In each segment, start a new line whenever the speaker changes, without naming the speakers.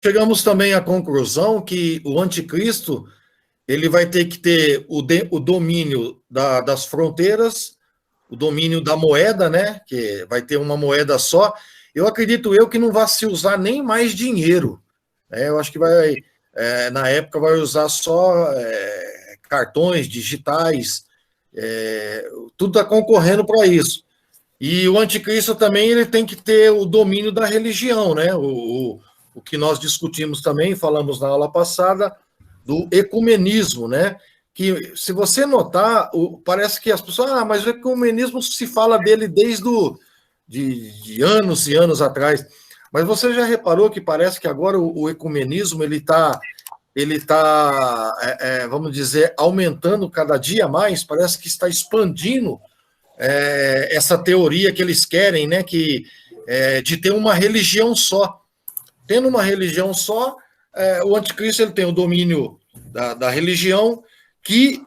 chegamos também à conclusão que o anticristo ele vai ter que ter o domínio das fronteiras, o domínio da moeda, né? Que vai ter uma moeda só. Eu acredito que não vai se usar nem mais dinheiro. Eu acho que na época, vai usar só cartões digitais. Tudo está concorrendo para isso. E o anticristo também ele tem que ter o domínio da religião, né? O que nós discutimos também, falamos na aula passada, do ecumenismo, né? Que, se você notar, parece que as pessoas... mas o ecumenismo se fala dele desde de anos e anos atrás. Mas você já reparou que parece que agora o ecumenismo ele tá, vamos dizer, aumentando cada dia mais, parece que está expandindo essa teoria que eles querem, né, de ter uma religião só. Tendo uma religião só, o anticristo ele tem o domínio da religião, que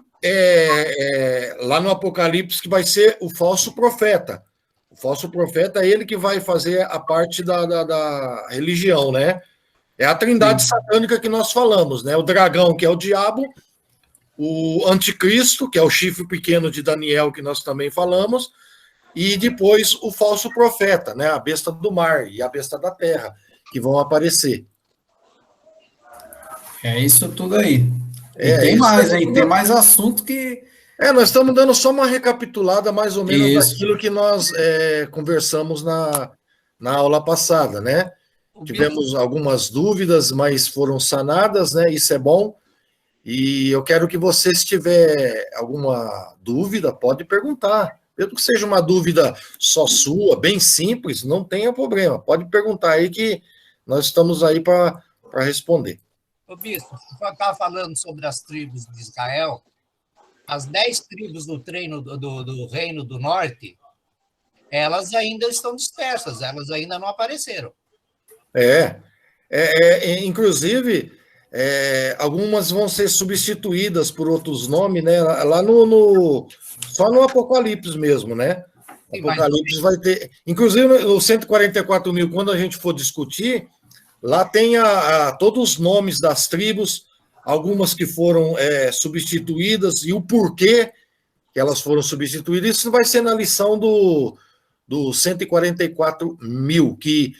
lá no Apocalipse que vai ser o falso profeta. O falso profeta é ele que vai fazer a parte da religião, né? É a trindade satânica que nós falamos, né? O dragão, que é o diabo, o anticristo, que é o chifre pequeno de Daniel, que nós também falamos, e depois o falso profeta, né? A besta do mar e a besta da terra, que vão aparecer.
É isso tudo aí. E tem mais, hein? Tem mais assunto que...
nós estamos dando só uma recapitulada, mais ou menos, daquilo que nós conversamos na aula passada, né? Tivemos algumas dúvidas, mas foram sanadas, né? Isso é bom. E eu quero que você, se tiver alguma dúvida, pode perguntar. Mesmo que seja uma dúvida só sua, bem simples, não tenha problema. Pode perguntar aí que nós estamos aí para responder.
Ô, Bispo, você estava falando sobre as tribos de Israel. As 10 tribos do Reino do Norte, elas ainda estão dispersas, elas ainda não apareceram.
Inclusive, algumas vão ser substituídas por outros nomes, né? Lá só no Apocalipse mesmo, né? O Apocalipse vai ter... Inclusive, os 144 mil, quando a gente for discutir, lá tem todos os nomes das tribos, algumas que foram substituídas e o porquê que elas foram substituídas. Isso vai ser na lição do 144 mil, que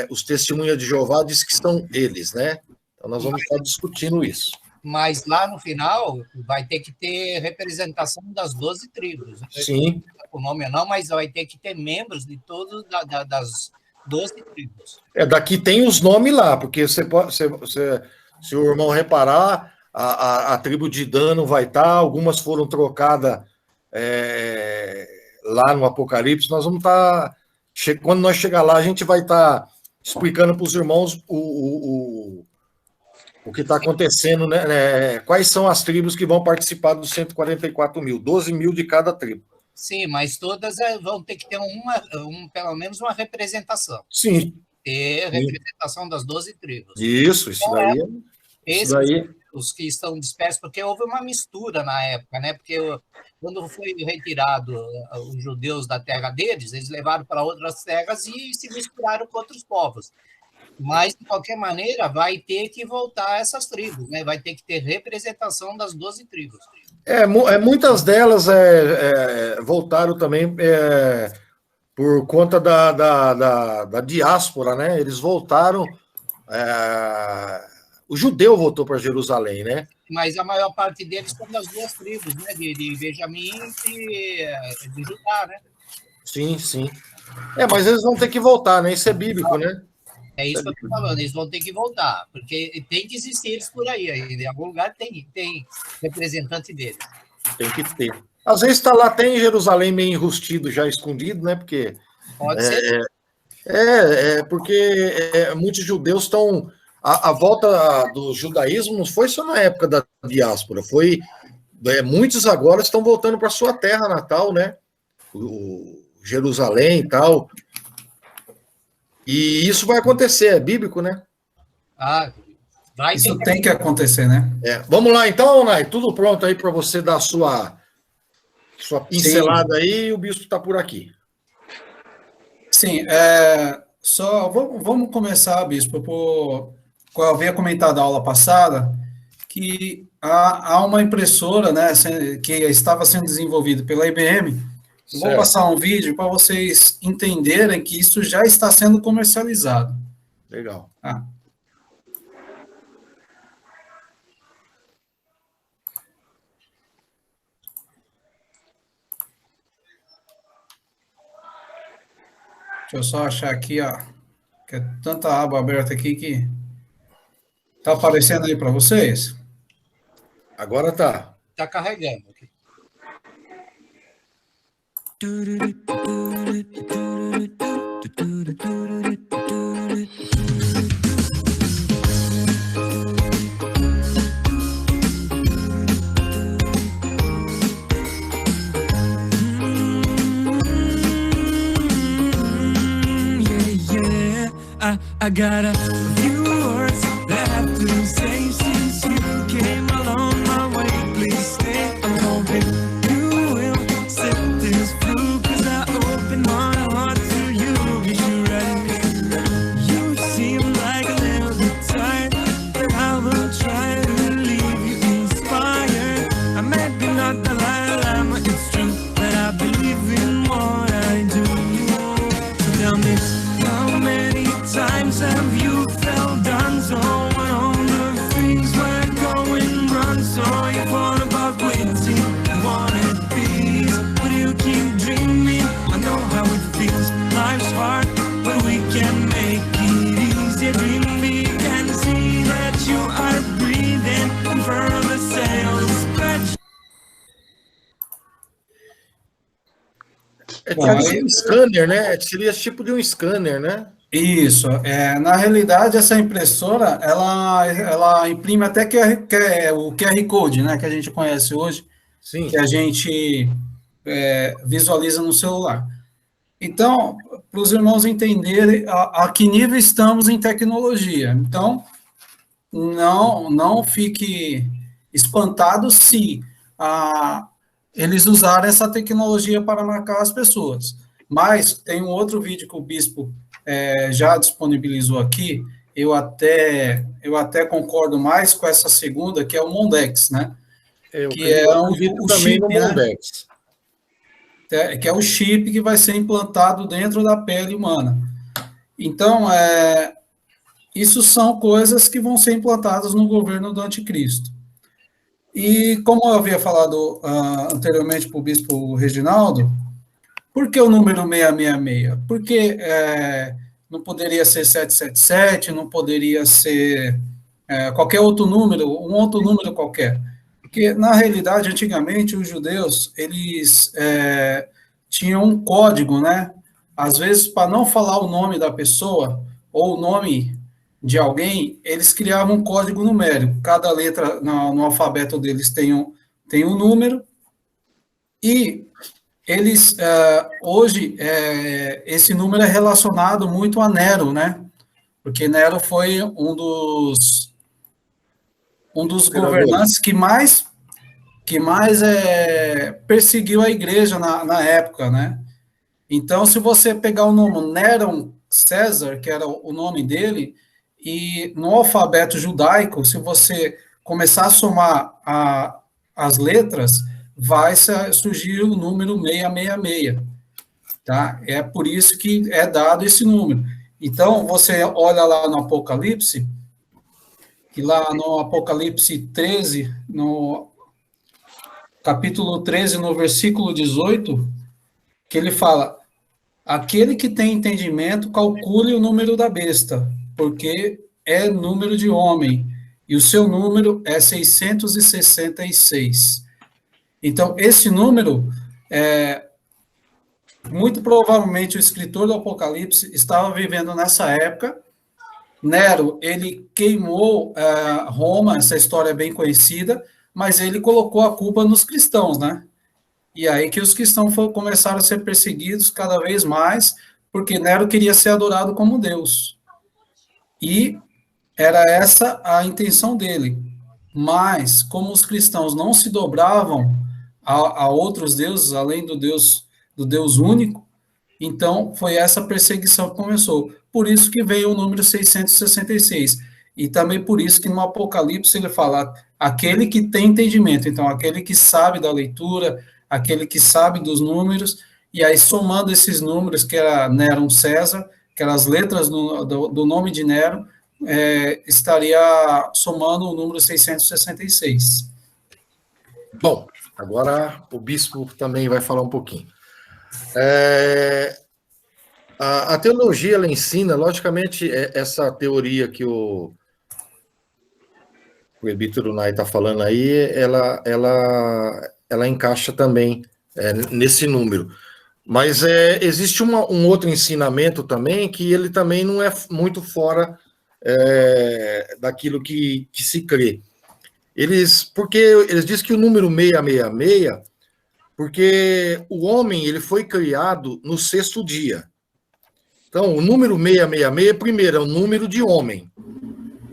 os testemunhas de Jeová dizem que são eles, né? Então, nós vamos estar discutindo isso.
Mas lá no final vai ter que ter representação das 12 tribos.
Sim.
O nome não, mas vai ter que ter membros de todas das 12 tribos.
Daqui tem os nomes lá, porque se o irmão reparar, a tribo de Dan não vai estar, algumas foram trocadas lá no Apocalipse. Nós vamos estar... Quando nós chegar lá, a gente vai estar explicando para os irmãos o que está acontecendo, né? Quais são as tribos que vão participar dos 144 mil, 12 mil de cada tribo.
Sim, mas todas vão ter que ter pelo menos uma representação.
Sim.
Ter representação das 12 tribos.
Isso daí.
Os que estão dispersos, porque houve uma mistura na época, né? Porque quando foi retirado os judeus da terra deles, eles levaram para outras terras e se misturaram com outros povos. Mas, de qualquer maneira, vai ter que voltar essas tribos, né? Vai ter que ter representação das 12 tribos.
Muitas delas voltaram também por conta da diáspora, né? Eles voltaram... o judeu voltou para Jerusalém, né?
Mas a maior parte deles são das 2 tribos, né? De Benjamim e de Judá, né?
Sim. Mas eles vão ter que voltar, né? Isso é bíblico, né?
É isso que eu estou falando, eles vão ter que voltar, porque tem que existir eles por aí ainda. Em algum lugar tem representante deles.
Tem que ter. Às vezes está lá, tem em Jerusalém meio enrustido, já escondido, né? Porque...
Pode ser.
Porque muitos judeus estão... A volta do judaísmo não foi só na época da diáspora, muitos agora estão voltando para sua terra natal, né? Jerusalém e tal. E isso vai acontecer, é bíblico, né?
Isso tem que acontecer, né?
Vamos lá, então, Nai, tudo pronto aí para você dar sua pincelada. Sim. Aí, e o bispo está por aqui.
Sim, Só vamos começar, bispo, eu havia comentado na aula passada que há uma impressora, né, que estava sendo desenvolvida pela IBM. Eu vou passar um vídeo para vocês entenderem que isso já está sendo comercializado.
Legal.
Deixa eu só achar aqui, ó, que é tanta aba aberta aqui que tá aparecendo aí para vocês?
Agora tá.
Tá carregando aqui.
I got a few words that I have to say since you came along my way. Please stay. I'm hoping you will sit this through, 'cause I open my heart to you. Is you ready? You seem like a little bit tired, but I will try to leave you inspired. I may be not the Dalai, but it's true that I believe in what I do. So tell me, how many times have you fell down? So when all the things were going wrong, so you thought about quitting, you wanted peace, but you keep dreaming. I know how it feels. Life's hard, but we can make it easier. Dream big and see that you are breathing, and further sails stretch.
É tipo um scanner, né? Seria tipo de um scanner, né?
Isso. Na realidade, essa impressora, ela imprime até o QR Code, né, que a gente conhece hoje,
Sim.
que a gente visualiza no celular. Então, para os irmãos entenderem a que nível estamos em tecnologia. Então, não fique espantado se eles usarem essa tecnologia para marcar as pessoas. Mas tem um outro vídeo que o bispo já disponibilizou aqui. Eu até concordo mais com essa segunda, que é o Mondex, né?
Que é o também chip, no Mondex.
Né? Que é o chip que vai ser implantado dentro da pele humana. Então, isso são coisas que vão ser implantadas no governo do anticristo. E como eu havia falado anteriormente para o bispo Reginaldo, por que o número 666? Porque não poderia ser 777, não poderia ser qualquer outro número, um outro número qualquer. Porque, na realidade, antigamente, os judeus, eles tinham um código, né? Às vezes, para não falar o nome da pessoa, ou o nome de alguém, eles criavam um código numérico. Cada letra no alfabeto deles tem um número, e eles, hoje, esse número é relacionado muito a Nero, né? Porque Nero foi um dos governantes que mais perseguiu a igreja na época, né? Então, se você pegar o nome Nero César, que era o nome dele, e no alfabeto judaico, se você começar a somar as letras, vai surgir o número 666, tá? É por isso que é dado esse número. Então, você olha lá no Apocalipse, que lá no Apocalipse 13, no capítulo 13, no versículo 18, que ele fala: aquele que tem entendimento, calcule o número da besta, porque é número de homem, e o seu número é 666. Então, esse número, muito provavelmente o escritor do Apocalipse estava vivendo nessa época. Nero, ele queimou Roma, essa história é bem conhecida, mas ele colocou a culpa nos cristãos, né? E aí que os cristãos começaram a ser perseguidos cada vez mais, porque Nero queria ser adorado como Deus. E era essa a intenção dele. Mas, como os cristãos não se dobravam a outros deuses, além do Deus único, Então, foi essa perseguição que começou. Por isso que veio o número 666. E também por isso que no Apocalipse ele fala aquele que tem entendimento. Então, aquele que sabe da leitura, aquele que sabe dos números, e aí somando esses números, que era Nero César, que eram as letras do nome de Nero, estaria somando o número 666.
Bom, agora o bispo também vai falar um pouquinho. A teologia, ela ensina, logicamente, essa teoria que o presbítero Nai está falando aí, ela encaixa também nesse número. Mas existe um outro ensinamento também, que ele também não é muito fora daquilo que se crê. Porque eles dizem que o número 666, porque o homem ele foi criado no 6º dia. Então, o número 666, primeiro, é o número de homem.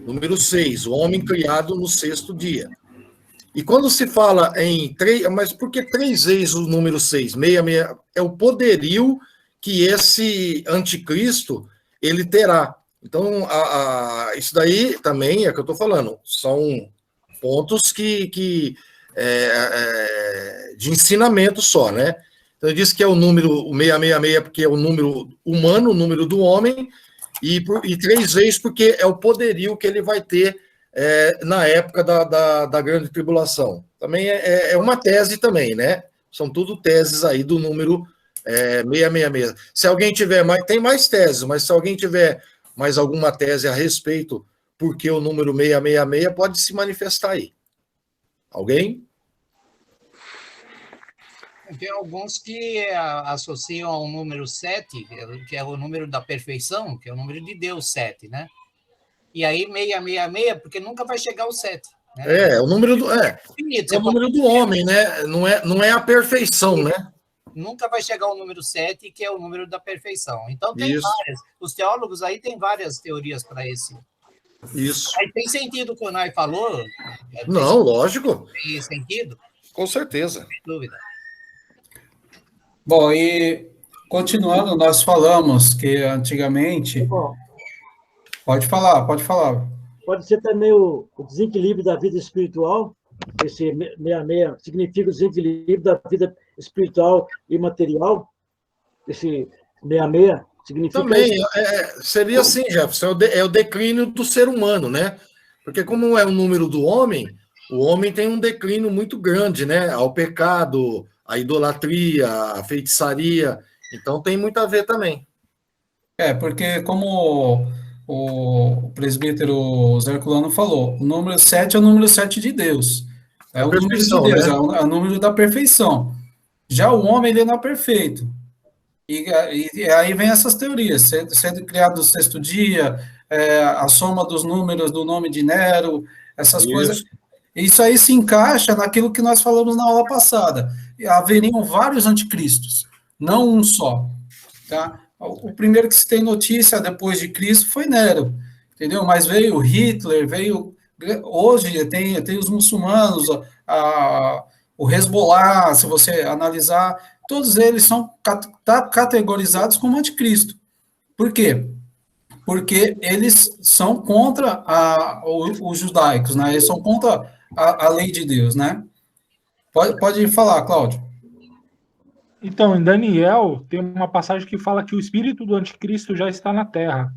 Número 6, o homem criado no 6º dia. E quando se fala em 3, mas por que 3 vezes o número 6? 66 é o poderio que esse anticristo ele terá. Então, isso daí também é o que eu estou falando. São pontos de ensinamento só, né? Então, ele diz que é o número 666 porque é o número humano, o número do homem, e 3 vezes porque é o poderio que ele vai ter na época da grande tribulação. Também é uma tese também, né? São tudo teses aí do número 666. Se alguém tiver mais, tem mais teses, mas se alguém tiver mais alguma tese a respeito, porque o número 666 pode se manifestar aí. Alguém?
Tem alguns que associam ao número 7, que é o número da perfeição, que é o número de Deus, 7, né? E aí 666, porque nunca vai chegar ao 7. Né?
É o número do
Infinito,
é o número do homem, né? Não é a perfeição, né?
Nunca vai chegar ao número 7, que é o número da perfeição. Então tem
Isso.
várias. Os teólogos aí têm várias teorias para esse.
Isso.
Aí tem sentido o que o Nai falou?
Não, lógico.
Tem sentido?
Com certeza.
Sem dúvida.
Bom, e continuando, nós falamos que antigamente...
Bom,
Pode falar.
pode ser também o desequilíbrio da vida espiritual. Esse 66 significa o desequilíbrio da vida espiritual e material. Esse 66 significa...
Também, seria assim, Jefferson, é o declínio do ser humano, né? Porque como é o número do homem, o homem tem um declínio muito grande, né? Ao pecado, à idolatria, à feitiçaria. Então tem muito a ver também.
Porque como o presbítero Zé Herculano falou, o número 7 é o número 7 de Deus. É o número de Deus, né? É o número da perfeição. Já o homem, ele não é perfeito. E aí vem essas teorias, sendo criado no 6º dia, a soma dos números do nome de Nero, essas coisas. Isso aí se encaixa naquilo que nós falamos na aula passada. Haveriam vários anticristos, não um só. Tá? O primeiro que se tem notícia depois de Cristo foi Nero, entendeu? Mas veio Hitler, hoje tem os muçulmanos, o Hezbollah, se você analisar, todos eles são categorizados como anticristo. Por quê? Porque eles são contra os judaicos, né? Eles são contra a lei de Deus, né? Pode falar, Cláudio.
Então, em Daniel, tem uma passagem que fala que o espírito do anticristo já está na Terra.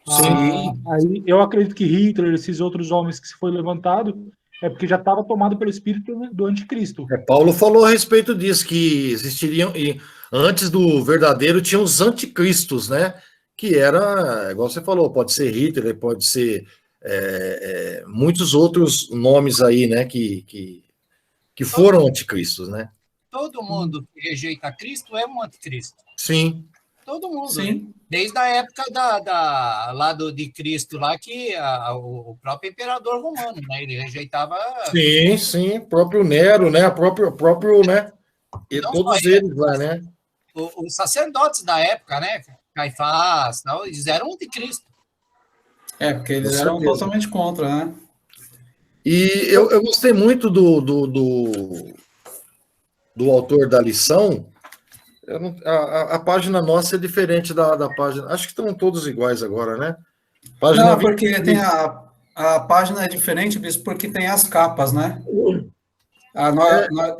Sim.
Aí eu acredito que Hitler, esses outros homens que se foi levantado, é porque já estava tomado pelo espírito do anticristo.
Paulo falou a respeito disso, que existiriam, e antes do verdadeiro, tinham os anticristos, né? Que era, igual você falou, pode ser Hitler, pode ser muitos outros nomes aí, né? Que foram anticristos, né?
Todo mundo que rejeita Cristo é um anticristo.
Sim.
Todo mundo.
Sim.
Né? Desde a época de Cristo, lá que o próprio imperador romano, né? Ele rejeitava...
Sim. Próprio Nero, né? Próprio né? E
não
todos eles lá, né?
Os sacerdotes da época, né? Caifás, tal, eles eram anticristo.
Porque eles eram totalmente contra, né?
E eu gostei muito do autor da lição, A página nossa é diferente da página. Acho que estão todos iguais agora, né? Página
Não,
20.
porque tem a página é diferente, Bispo, porque tem as capas, né?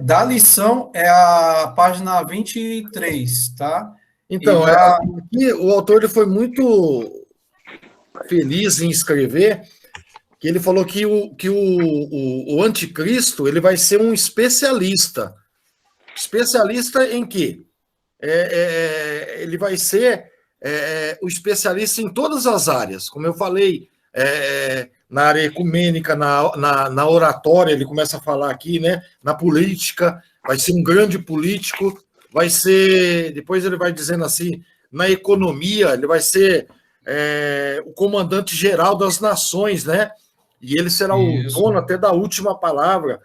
Da lição é a página 23, tá?
Então, aqui o autor ele foi muito feliz em escrever que ele falou que o anticristo ele vai ser um especialista. Especialista em quê? Ele vai ser o especialista em todas as áreas. Como eu falei, na área ecumênica, na oratória, ele começa a falar aqui, né? Na política, vai ser um grande político, vai ser, depois ele vai dizendo assim, na economia, ele vai ser o comandante geral das nações, né? E ele será o dono até da última palavra.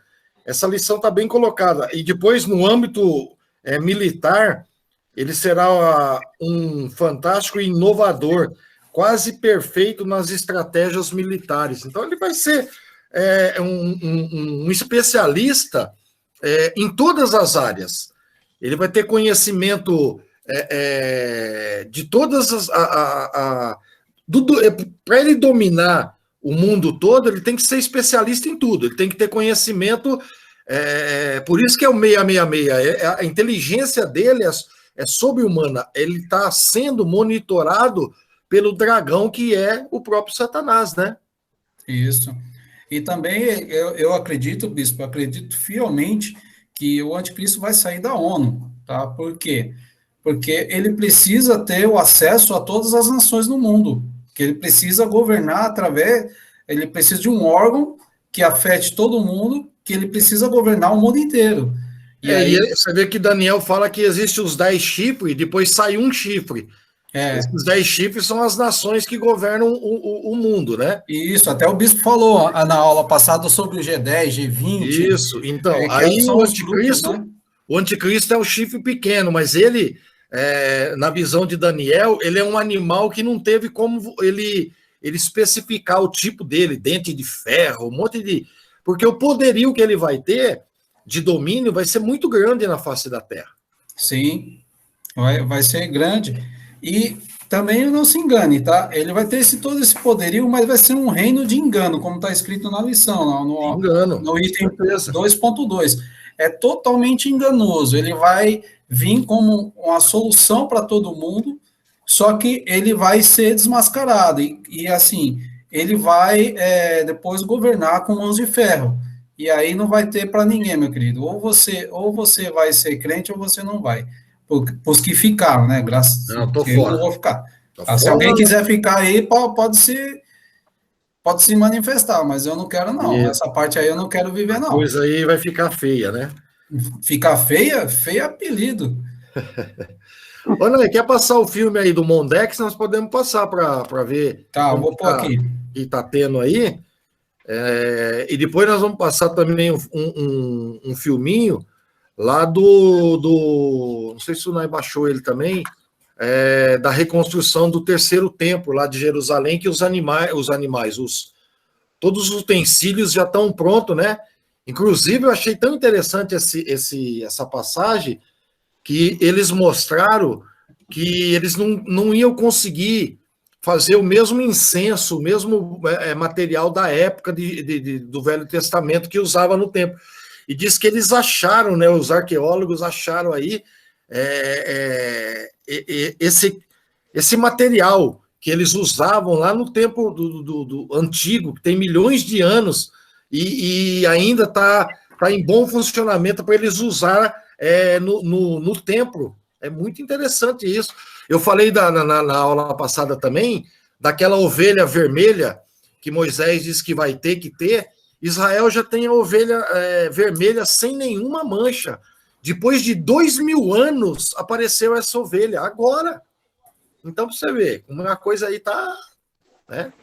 Essa lição está bem colocada. E depois, no âmbito militar, ele será um fantástico e inovador, quase perfeito nas estratégias militares. Então, ele vai ser um especialista em todas as áreas. Ele vai ter conhecimento de todas as... Para ele dominar o mundo todo, ele tem que ser especialista em tudo, ele tem que ter conhecimento, por isso que é o 666, a inteligência dele é sobre-humana, ele está sendo monitorado pelo dragão que é o próprio Satanás, né?
Isso. E também eu acredito, Bispo, acredito fielmente que o anticristo vai sair da ONU, tá? Por quê? Porque ele precisa ter o acesso a todas as nações do mundo, que ele precisa governar ele precisa de um órgão que afete todo mundo, que ele precisa governar o mundo inteiro.
E aí você vê que Daniel fala que existe os 10 chifres, e depois sai um chifre. Esses 10 chifres são as nações que governam o mundo, né?
Isso, até o Bispo falou na aula passada sobre o G10, G20.
Isso, então, aí o anticristo é o chifre pequeno, mas ele, na visão de Daniel, ele é um animal que não teve como ele especificar o tipo dele, dente de ferro, um monte de... Porque o poderio que ele vai ter de domínio vai ser muito grande na face da Terra.
Sim, vai ser grande. E também não se engane, tá? Ele vai ter todo esse poderio, mas vai ser um reino de engano, como está escrito na lição, no item 2.2. É totalmente enganoso. Ele vai vir como uma solução para todo mundo, só que ele vai ser desmascarado. E assim, ele vai depois governar com mãos de ferro. E aí não vai ter para ninguém, meu querido. Ou você vai ser crente ou você não vai. Os que ficaram, né? Graças a Deus. Eu não vou ficar. Se alguém quiser ficar aí, pode se manifestar, mas eu não quero, não. Essa parte aí eu não quero viver, não.
Pois aí vai ficar feia, né?
Ficar feia? Feia apelido.
Olha, quer passar o filme aí do Mondex? Nós podemos passar para ver.
Tá, eu vou pôr aqui.
Que tá tendo aí. E depois nós vamos passar também um filminho lá não sei se o Nai baixou ele também, da reconstrução do terceiro templo lá de Jerusalém, que todos os utensílios já estão prontos, né? Inclusive, eu achei tão interessante essa passagem que eles mostraram que eles não iam conseguir fazer o mesmo incenso, o mesmo material da época do Velho Testamento que usava no templo. E diz que eles acharam, né, os arqueólogos acharam aí esse material que eles usavam lá no tempo do antigo, que tem milhões de anos, e ainda está em bom funcionamento para eles usar no templo. É muito interessante isso. Eu falei na aula passada também daquela ovelha vermelha que Moisés disse que vai ter que ter. Israel já tem a ovelha vermelha sem nenhuma mancha. Depois de 2000 anos apareceu essa ovelha, agora. Então, para você ver, uma coisa aí está... Né?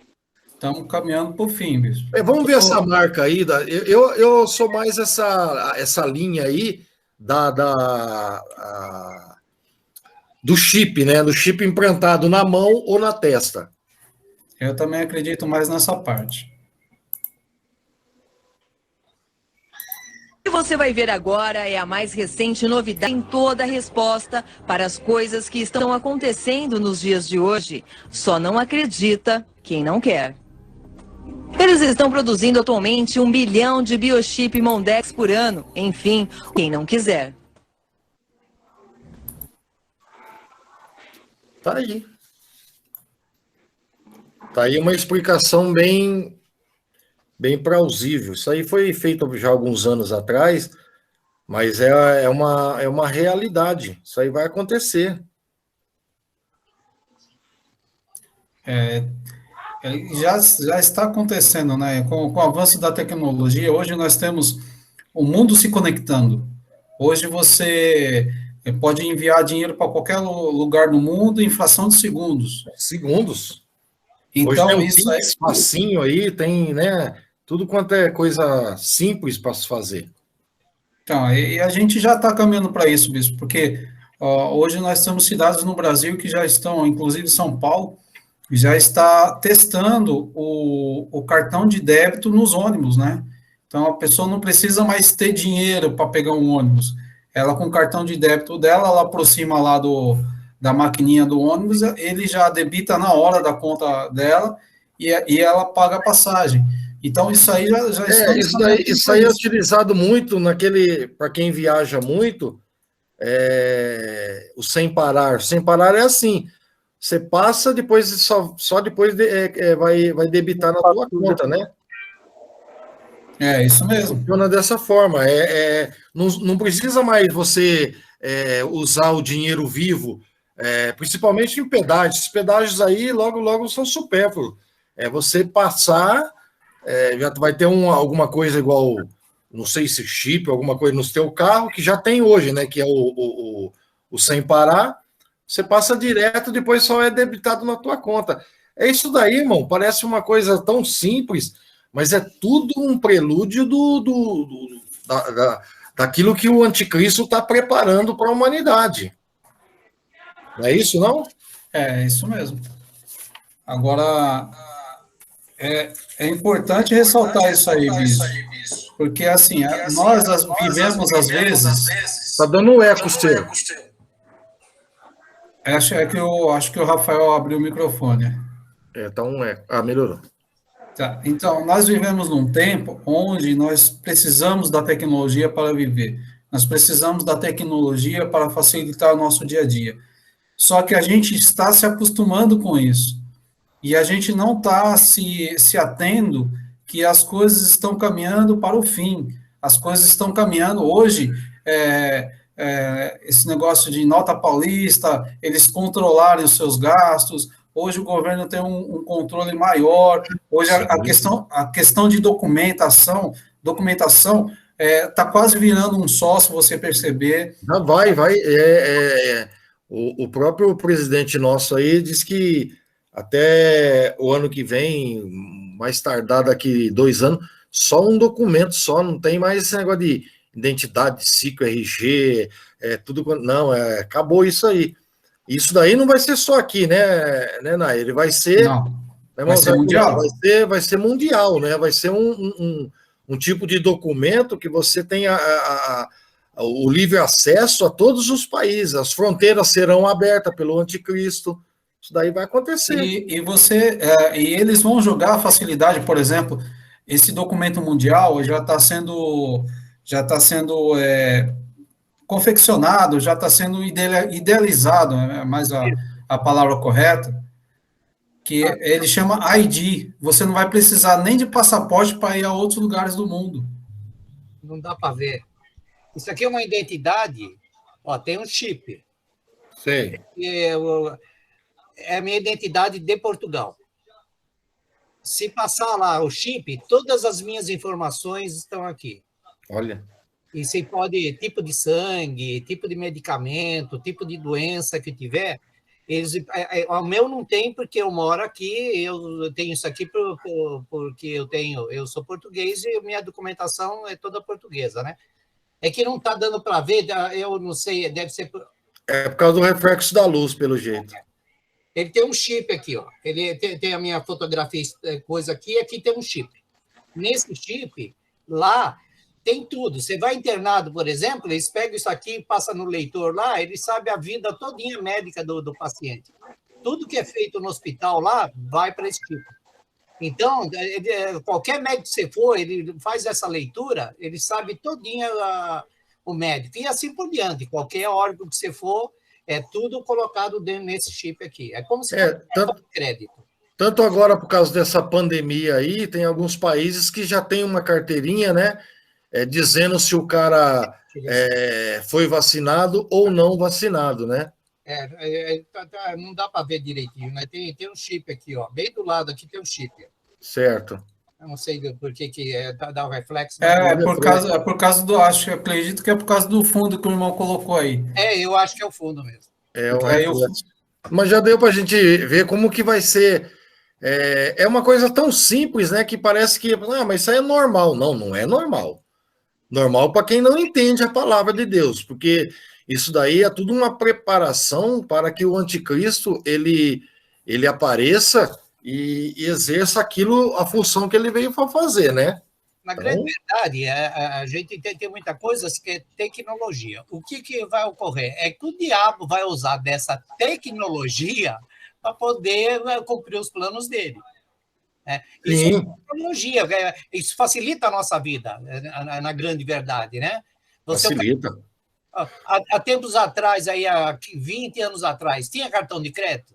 Estamos caminhando para o fim, bicho.
Vamos ver essa marca aí. Eu sou mais essa linha aí do chip, né? Do chip implantado na mão ou na testa.
Eu também acredito mais nessa parte.
você vai ver agora é a mais recente novidade em toda a resposta para as coisas que estão acontecendo nos dias de hoje. Só não acredita quem não quer. Eles estão produzindo atualmente 1 bilhão de biochip Mondex por ano. Enfim, quem não quiser.
Tá aí. Tá aí uma explicação bem plausível. Isso aí foi feito já alguns anos atrás, mas é uma realidade. Isso aí vai acontecer.
Já está acontecendo, né? Com o avanço da tecnologia, hoje nós temos o mundo se conectando. Hoje você pode enviar dinheiro para qualquer lugar do mundo em fração de segundos.
Segundos.
Então,
hoje tem
isso é
facinho aí, tem, né? Tudo quanto é coisa simples para se fazer.
Então, e a gente já está caminhando para isso, Bispo, porque hoje nós temos cidades no Brasil que já estão, inclusive São Paulo, já está testando o cartão de débito nos ônibus, né? Então, a pessoa não precisa mais ter dinheiro para pegar um ônibus. Ela, com o cartão de débito dela, ela aproxima lá da maquininha do ônibus, ele já debita na hora da conta dela e ela paga a passagem. Então, isso aí já
isso aí é utilizado muito para quem viaja muito, o sem parar. Sem parar é assim, você passa, depois só depois vai debitar na tua conta, né?
É, isso mesmo.
Funciona dessa forma. Não precisa mais você usar o dinheiro vivo, principalmente em pedágios. Os pedágios aí, logo são supérfluos. Você passar, já vai ter alguma coisa igual, não sei se chip, alguma coisa no seu carro, que já tem hoje, né? Que é o sem parar. Você passa direto, depois só é debitado na tua conta. É isso daí, irmão. Parece uma coisa tão simples, mas é tudo um prelúdio daquilo que o anticristo está preparando para a humanidade. Não é isso, não?
É isso mesmo. Agora, é importante ressaltar isso aí, Bispo, porque assim, nós vivemos às vezes...
Está dando um eco, seu.
Acho que o Rafael abriu o microfone.
Tá um eco. Melhorou.
Tá. Então, nós vivemos num tempo onde nós precisamos da tecnologia para viver. Nós precisamos da tecnologia para facilitar o nosso dia a dia. Só que a gente está se acostumando com isso. E a gente não está se atendo que as coisas estão caminhando para o fim. As coisas estão caminhando hoje... esse negócio de nota paulista, eles controlarem os seus gastos. Hoje o governo tem um controle maior. Hoje a questão de documentação está quase virando um só, se você perceber.
Não, vai. O próprio presidente nosso aí diz que até o ano que vem, mais tardar daqui 2 anos, só um documento só, não tem mais esse negócio de identidade, ciclo, RG, tudo. Não, acabou isso aí. Isso daí não vai ser só aqui, né, Nay? Ele vai ser...
Não, vai ser mundial.
Vai ser mundial, né? Vai ser um tipo de documento que você tem o livre acesso a todos os países. As fronteiras serão abertas pelo anticristo. Isso daí vai acontecer.
E eles vão jogar a facilidade, por exemplo, esse documento mundial já está sendo confeccionado, já está sendo idealizado, é mais a palavra correta, que ele chama ID. Você não vai precisar nem de passaporte para ir a outros lugares do mundo.
Não dá para ver. Isso aqui é uma identidade, tem um chip.
Sei.
É a minha identidade de Portugal. Se passar lá o chip, todas as minhas informações estão aqui.
Olha.
E você pode, tipo de sangue, tipo de medicamento, tipo de doença que tiver, o meu não tem porque eu moro aqui, eu tenho isso aqui porque eu sou português e minha documentação é toda portuguesa, né? É que não está dando para ver, eu não sei, deve ser...
É por causa do reflexo da luz, pelo jeito.
Ele tem um chip aqui, ele tem a minha fotografia, coisa aqui tem um chip. Nesse chip, lá... Tem tudo. Você vai internado, por exemplo, eles pegam isso aqui, passa no leitor lá, ele sabe a vida todinha médica do paciente. Tudo que é feito no hospital lá vai para esse tipo. Então, qualquer médico que você for, ele faz essa leitura, ele sabe todinha o médico. E assim por diante. Qualquer órgão que você for, é tudo colocado dentro nesse chip aqui. É como se fosse
tanto,
crédito.
Tanto agora, por causa dessa pandemia aí, tem alguns países que já tem uma carteirinha, né? Dizendo se o cara foi vacinado ou não vacinado, né?
Não dá para ver direitinho, né? Tem um chip aqui, ó. Bem do lado aqui tem um chip.
Certo.
Eu não sei por que dá o reflexo.
Por causa do... acredito que é por causa do fundo que o irmão colocou aí.
Eu acho que é o fundo mesmo.
Mas já deu para a gente ver como que vai ser. É uma coisa tão simples, né? Que parece que... mas isso aí é normal. Não, não é normal. Normal para quem não entende a palavra de Deus, porque isso daí é tudo uma preparação para que o anticristo ele apareça e exerça a função que ele veio para fazer, né?
Na grande verdade, a gente tem muita coisa que é tecnologia. O que vai ocorrer? É que o diabo vai usar dessa tecnologia para poder cumprir os planos dele. Isso é tecnologia, isso facilita a nossa vida, na grande verdade, né?
Facilita.
Há tempos atrás, aí, há 20 anos atrás, tinha cartão de crédito?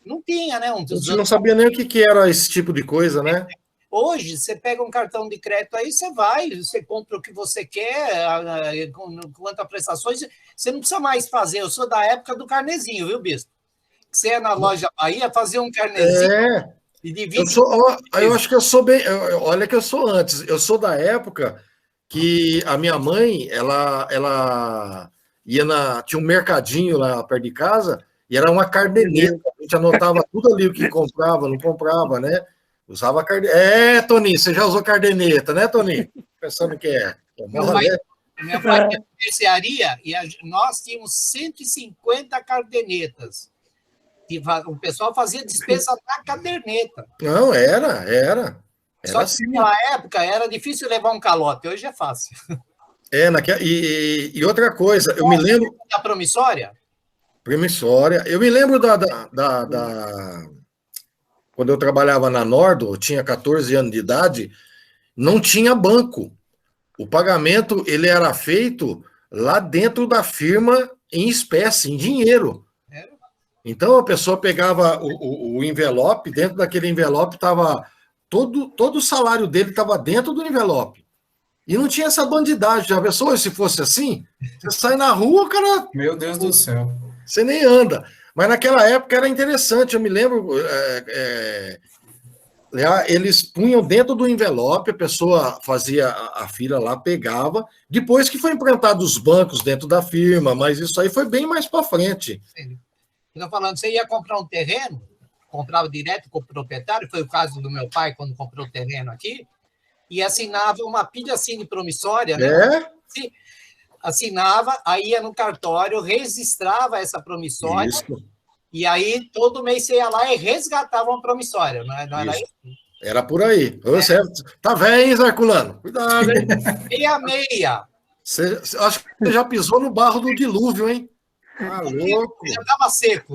Não tinha, né?
A gente não sabia nem o que era esse tipo de coisa, né?
Hoje, você pega um cartão de crédito aí, você compra o que você quer, quanto a prestações, você não precisa mais fazer. Eu sou da época do carnezinho, viu, Bispo? Você ia na loja Bahia, fazia um carnezinho e divide.
Eu acho que eu sou bem... Olha que eu sou antes. Eu sou da época que a minha mãe, ela ia tinha um mercadinho lá perto de casa e era uma caderneta. A gente anotava tudo ali o que comprava, não comprava, né? Usava caderneta. Toninho, você já usou caderneta, né, Toninho? Pensando que
Meu pai tinha mercearia e nós tínhamos 150 cadernetas. O pessoal fazia despesa na caderneta.
Não, era.
Só que naquela época era difícil levar um calote, hoje é fácil.
E outra coisa, eu me lembro...
Da promissória?
Promissória. Eu me lembro quando eu trabalhava na Nordo, eu tinha 14 anos de idade, não tinha banco. O pagamento ele era feito lá dentro da firma em espécie, em dinheiro. Então a pessoa pegava o envelope, dentro daquele envelope estava todo o salário dele estava dentro do envelope. E não tinha essa bandidagem. Já pensou se fosse assim? Você sai na rua, cara.
Meu Deus do céu.
Você nem anda. Mas naquela época era interessante. Eu me lembro. Eles punham dentro do envelope, a pessoa fazia a fila lá, pegava. Depois que foi implantado os bancos dentro da firma, mas isso aí foi bem mais para frente.
Estou falando, você ia comprar um terreno, comprava direto com o proprietário, foi o caso do meu pai quando comprou o terreno aqui, e assinava uma pilha assim promissória, né? Assinava, aí ia no cartório, registrava essa promissória, e aí todo mês você ia lá e resgatava uma promissória, não era isso?
Era por aí. Você tá velho, hein, Zarculano? Cuidado, hein?
Meia.
Acho que você já pisou no barro do dilúvio, hein? Ah, louco.
Já estava seco.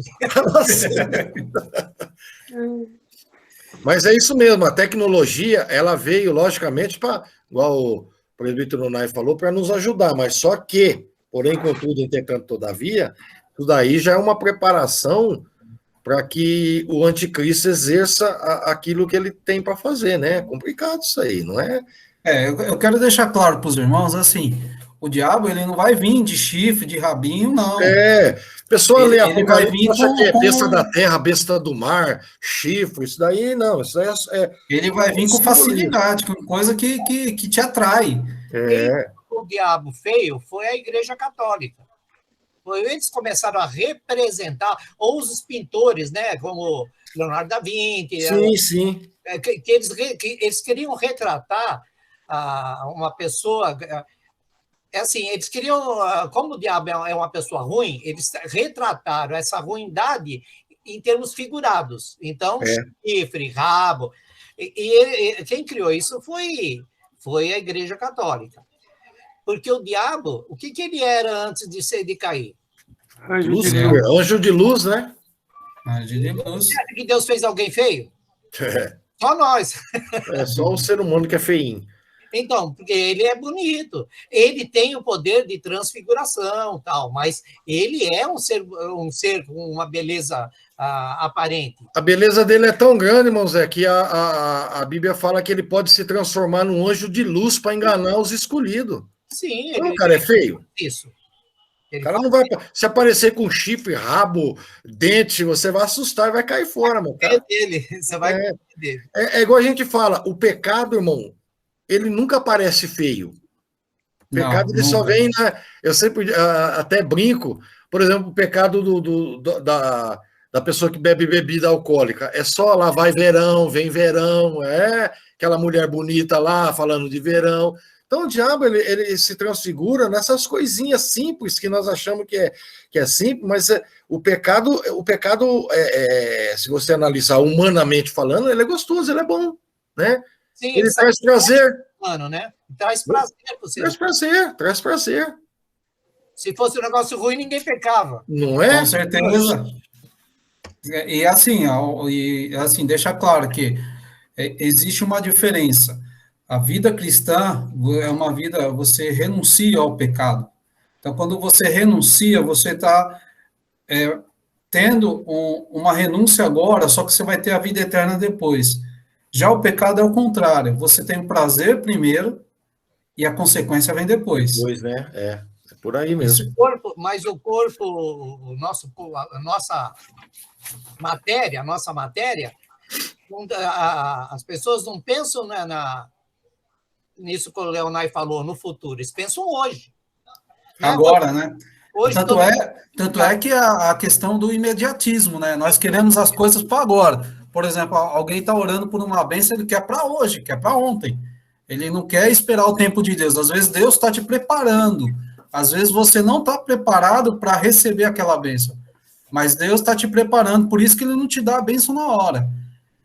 Mas é isso mesmo, a tecnologia, ela veio, logicamente, igual o presbítero Nai falou, para nos ajudar, mas só que, porém, contudo, entretanto, todavia, tudo aí já é uma preparação para que o anticristo exerça aquilo que ele tem para fazer, né? É complicado isso aí, não é?
Eu quero deixar claro para os irmãos, assim, o diabo, ele não vai vir de chifre, de rabinho, não.
Pessoa lê Apocalipse, acha que é besta da terra, besta do mar, chifre, isso daí não, isso aí
ele vai vir com facilidade, com coisa que te atrai.
O diabo feio foi a Igreja Católica. Eles começaram a representar, ou os pintores, né, como Leonardo da Vinci.
Sim.
Que eles queriam retratar uma pessoa... assim, eles queriam, como o diabo é uma pessoa ruim, eles retrataram essa ruindade em termos figurados. Então, chifre, rabo. E quem criou isso foi Foi a Igreja Católica. Porque o diabo, o que ele era antes de cair?
Anjo de luz, né?
Anjo de luz.
Você acha que Deus fez alguém feio? Só nós.
É só o ser humano que é feinho.
Então, porque ele é bonito, ele tem o poder de transfiguração, tal, mas ele é um ser com uma beleza aparente.
A beleza dele é tão grande, irmão Zé, que a Bíblia fala que ele pode se transformar num anjo de luz para enganar os escolhidos.
Sim,
Então, o cara é feio.
Isso.
O cara não vai. Se aparecer com chifre, rabo, dente, você vai assustar e vai cair fora, meu cara.
É dele, você vai dele.
É igual a gente fala, o pecado, irmão, ele nunca parece feio. O pecado, ele só vem, né? Eu sempre até brinco, por exemplo, o pecado da pessoa que bebe bebida alcoólica. É só lá vai verão, vem verão, aquela mulher bonita lá falando de verão. Então o diabo, ele se transfigura nessas coisinhas simples que nós achamos que é simples, mas o pecado, se você analisar humanamente falando, ele é gostoso, ele é bom, né?
Sim,
ele traz prazer.
Humano, né? Traz prazer para você.
Traz prazer.
Se fosse um negócio ruim, ninguém pecava.
Não é?
Com certeza. E assim, deixa claro que existe uma diferença. A vida cristã é uma vida, você renuncia ao pecado. Então, quando você renuncia, você está tendo uma renúncia agora, só que você vai ter a vida eterna depois. Já o pecado é o contrário. Você tem o prazer primeiro e a consequência vem depois.
Pois, né? É por aí mesmo.
Mas o corpo, a nossa matéria, as pessoas não pensam nisso que o Leonardo falou, no futuro. Eles pensam hoje.
Agora, né?
Hoje,
tanto é que a questão do imediatismo, né? Nós queremos as coisas para agora. Por exemplo, alguém está orando por uma bênção, ele quer para hoje, quer para ontem. Ele não quer esperar o tempo de Deus. Às vezes Deus está te preparando. Às vezes você não está preparado para receber aquela bênção. Mas Deus está te preparando, por isso que ele não te dá a bênção na hora.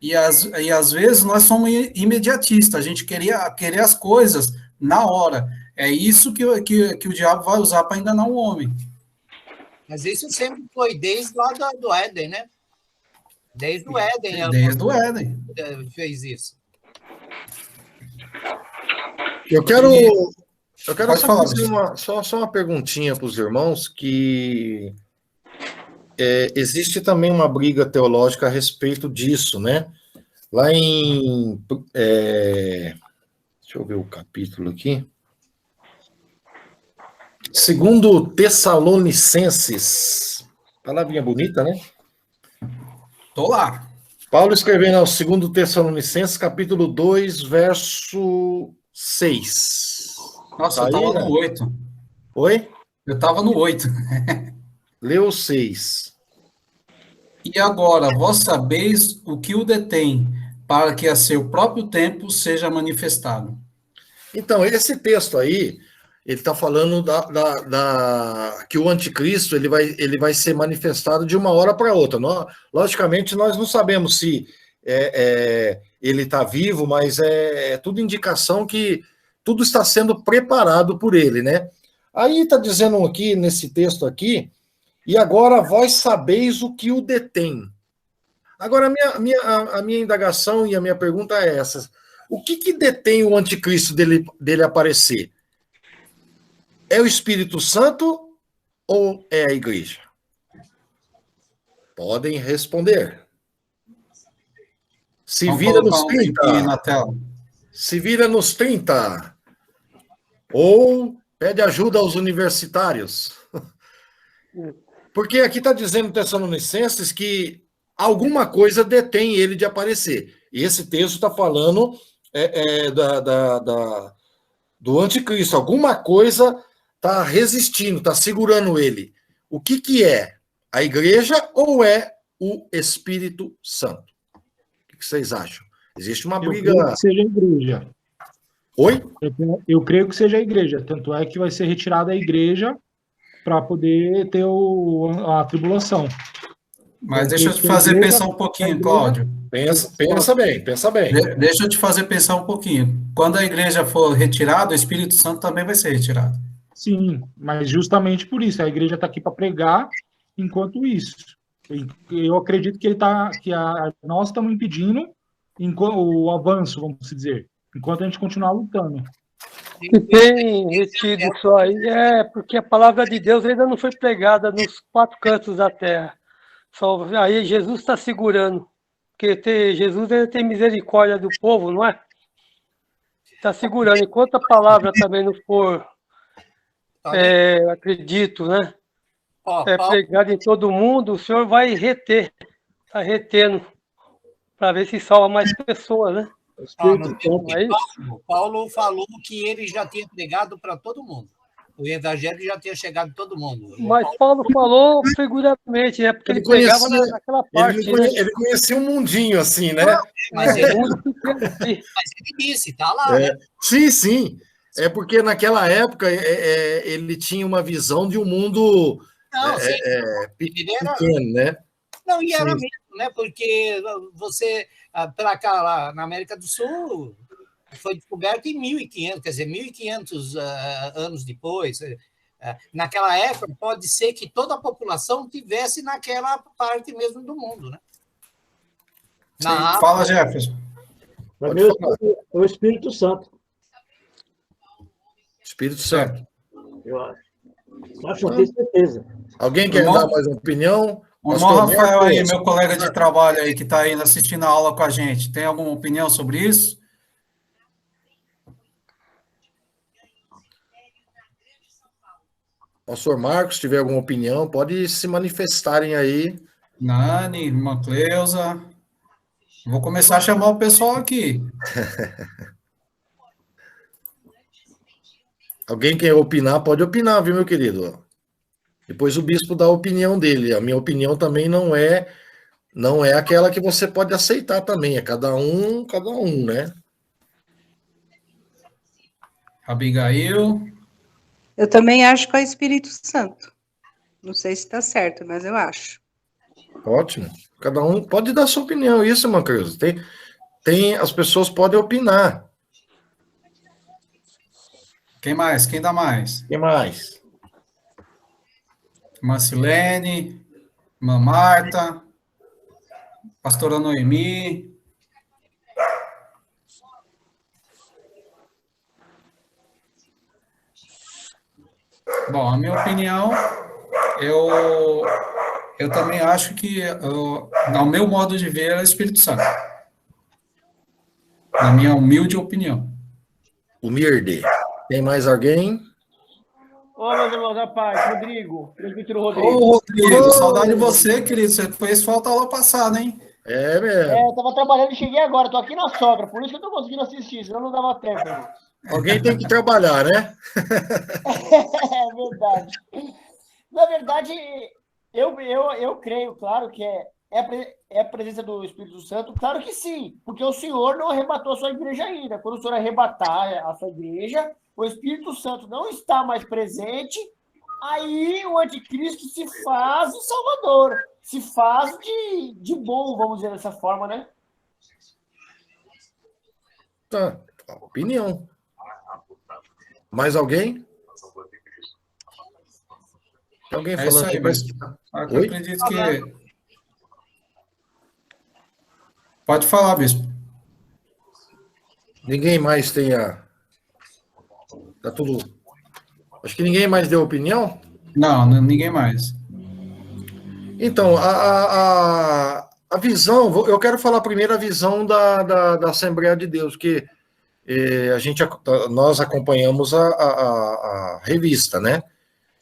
E às vezes nós somos imediatistas, a gente querer as coisas na hora. É isso que o diabo vai usar para enganar o homem.
Mas isso sempre foi desde lá do Éden, né? Desde o Éden.
Desde o Éden.
Fez isso.
Eu quero
Pode falar,
só uma perguntinha para os irmãos, que existe também uma briga teológica a respeito disso, né? Lá em... deixa eu ver o capítulo aqui. Segundo Tessalonicenses. Palavrinha bonita, né?
Tô lá.
Paulo escrevendo ao segundo Tessalonicenses, capítulo 2, verso 6.
Nossa, eu estava no 8.
Oi?
Eu estava no 8.
Leu o 6.
E agora, vós sabeis o que o detém, para que a seu próprio tempo seja manifestado.
Então, esse texto aí, ele está falando que o anticristo ele vai ser manifestado de uma hora para outra. Logicamente, nós não sabemos se ele está vivo, mas é tudo indicação que tudo está sendo preparado por ele, né? Aí está dizendo aqui, nesse texto aqui, e agora vós sabeis o que o detém. Agora, a minha indagação e a minha pergunta é essa. O que detém o anticristo dele aparecer? É o Espírito Santo ou é a igreja? Podem responder. Se vira nos 30.
Na tela.
Se vira nos 30. Ou pede ajuda aos universitários. Porque aqui está dizendo em Tessalonicenses que alguma coisa detém ele de aparecer. E esse texto está falando do anticristo. Alguma coisa está resistindo, está segurando ele. O que é? A igreja ou é o Espírito Santo? O que vocês acham? Existe uma briga...
Eu creio que seja a igreja.
Oi?
Eu creio que seja a igreja. Tanto é que vai ser retirada a igreja para poder ter a tribulação.
Mas deixa eu te fazer pensar um pouquinho, Cláudio.
Pensa bem, pensa bem.
Deixa eu te fazer pensar um pouquinho. Quando a igreja for retirada, o Espírito Santo também vai ser retirado.
Sim, mas justamente por isso, a igreja está aqui para pregar enquanto isso. Eu acredito que nós estamos impedindo o avanço, vamos dizer, enquanto a gente continuar lutando.
Que tem retido isso aí é porque a palavra de Deus ainda não foi pregada nos 4 cantos da terra. Só aí Jesus está segurando, porque Jesus ainda tem misericórdia do povo, não é? Está segurando. Enquanto a palavra também não for, acredito, né? Pregada em todo mundo, o Senhor vai reter, está retendo, para ver se salva mais pessoas, né?
Paulo falou que ele já tinha pregado para todo mundo. O evangelho já tinha chegado a todo mundo.
Mas Paulo falou figurativamente, né? Porque ele pregava naquela parte.
Ele conhecia um mundinho assim, né?
Mas ele disse, tá lá. Né?
Sim. É porque naquela época ele tinha uma visão de um mundo pequeno, né?
Não, e era mesmo, né? Porque você, para cá, lá na América do Sul, foi descoberto em 1500, quer dizer, 1500 anos depois. Naquela época, pode ser que toda a população tivesse naquela parte mesmo do mundo, né?
Fala, Jefferson.
Para mim, é o Espírito Santo.
Espírito Santo.
Eu acho. Acho, não tenho certeza.
Alguém quer dar mais uma opinião?
O irmão Rafael aí, meu colega de trabalho aí, que está aí assistindo a aula com a gente, tem alguma opinião sobre isso?
Pastor Marcos, se tiver alguma opinião, pode se manifestarem aí.
Nani, irmã Cleusa. Vou começar a chamar o pessoal aqui.
Alguém quer opinar, pode opinar, viu, meu querido? Depois o bispo dá a opinião dele. A minha opinião também não é aquela que você pode aceitar também. É cada um, né?
Abigail.
Eu também acho que é o Espírito Santo. Não sei se está certo, mas eu acho.
Ótimo. Cada um pode dar sua opinião. Isso, irmã Cruz. As pessoas podem opinar.
Quem mais? Quem dá mais?
Quem mais?
Irmã Silene, irmã Marta, pastora Noemi. Bom, a minha opinião, eu também acho que, ao meu modo de ver, é o Espírito Santo. Na minha humilde opinião.
Humilde. Tem mais alguém?
Ô, meus irmãos da paz, Rodrigo, presbítero Rodrigo.
Ô, Rodrigo, saudade de você, querido. Você fez falta aula passada, hein?
É mesmo.
Eu tava trabalhando e cheguei agora, tô aqui na sogra, por isso que eu tô conseguindo assistir, senão não dava tempo.
Alguém tem que trabalhar, né?
É verdade. Na verdade, eu creio, claro, que é a presença do Espírito Santo, claro que sim, porque o Senhor não arrebatou a sua igreja ainda. Quando o Senhor arrebatar a sua igreja, o Espírito Santo não está mais presente, aí o anticristo se faz o salvador, se faz de bom, vamos dizer dessa forma, né?
Tá, opinião. Mais alguém? Tem alguém falando
isso aí, mas eu
Oi?
acredito que... Pode falar, bispo.
Ninguém mais tem Tá tudo... Acho que ninguém mais deu opinião?
Não, ninguém mais.
Então, a visão... Eu quero falar primeiro a visão da Assembleia de Deus, que nós acompanhamos a revista, né?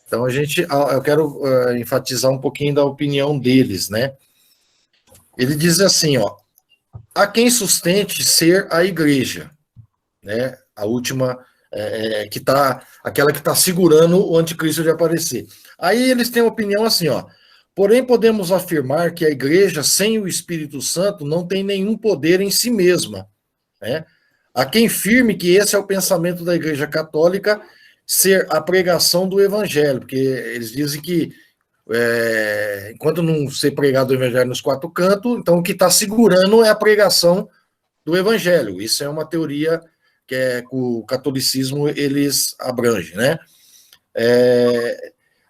Então, eu quero enfatizar um pouquinho da opinião deles, né? Ele diz assim, ó, há quem sustente ser a igreja, né? A última, aquela que está segurando o anticristo de aparecer. Aí eles têm a opinião assim, ó, porém podemos afirmar que a igreja sem o Espírito Santo não tem nenhum poder em si mesma, né? Há quem firme que esse é o pensamento da Igreja Católica, ser a pregação do Evangelho, porque eles dizem que enquanto não ser pregado o evangelho nos 4 cantos, então o que está segurando é a pregação do evangelho. Isso é uma teoria que o catolicismo eles abrangem, né?